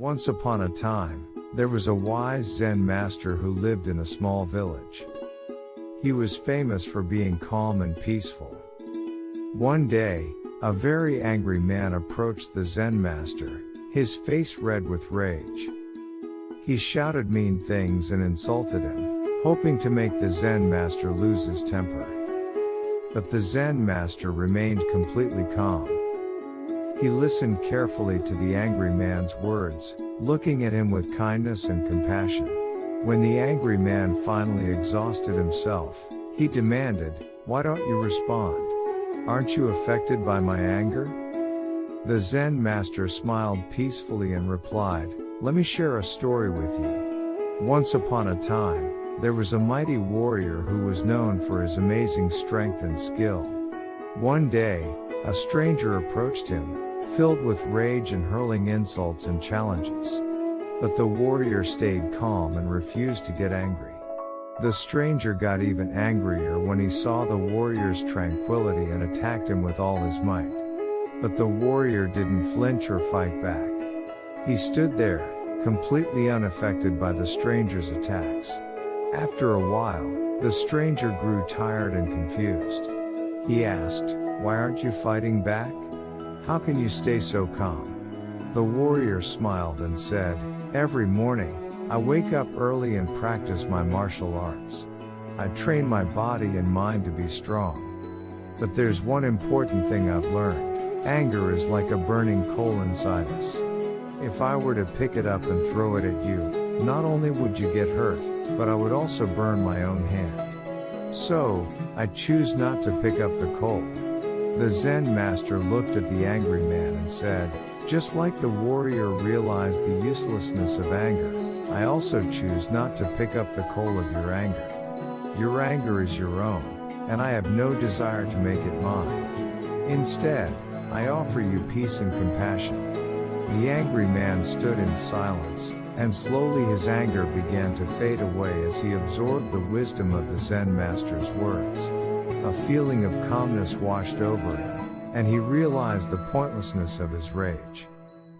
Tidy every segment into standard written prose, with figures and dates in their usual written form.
Once upon a time, there was a wise Zen master who lived in a small village. He was famous for being calm and peaceful. One day, a very angry man approached the Zen master, his face red with rage. He shouted mean things and insulted him, hoping to make the Zen master lose his temper. But the Zen master remained completely calm. He listened carefully to the angry man's words, looking at him with kindness and compassion. When the angry man finally exhausted himself, he demanded, "Why don't you respond? Aren't you affected by my anger?" The Zen master smiled peacefully and replied, "Let me share a story with you. Once upon a time, there was a mighty warrior who was known for his amazing strength and skill. One day, a stranger approached him, filled with rage and hurling insults and challenges. But the warrior stayed calm and refused to get angry. The stranger got even angrier when he saw the warrior's tranquility and attacked him with all his might. But the warrior didn't flinch or fight back. He stood there, completely unaffected by the stranger's attacks. After a while, the stranger grew tired and confused. He asked, "Why aren't you fighting back? How can you stay so calm?" The warrior smiled and said, "Every morning, I wake up early and practice my martial arts. I train my body and mind to be strong. But there's one important thing I've learned. Anger is like a burning coal inside us. If I were to pick it up and throw it at you, not only would you get hurt, but I would also burn my own hand. So, I choose not to pick up the coal." The Zen master looked at the angry man and said, "Just like the warrior realized the uselessness of anger, I also choose not to pick up the coal of your anger. Your anger is your own, and I have no desire to make it mine. Instead, I offer you peace and compassion." The angry man stood in silence, and slowly his anger began to fade away as he absorbed the wisdom of the Zen master's words. A feeling of calmness washed over him, and he realized the pointlessness of his rage.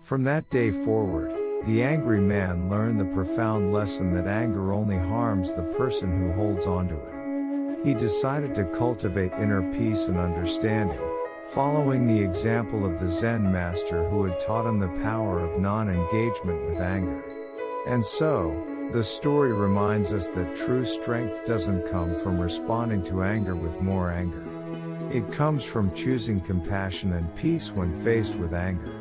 From that day forward, the angry man learned the profound lesson that anger only harms the person who holds onto it. He decided to cultivate inner peace and understanding, following the example of the Zen master who had taught him the power of non-engagement with anger. And so, the story reminds us that true strength doesn't come from responding to anger with more anger. It comes from choosing compassion and peace when faced with anger.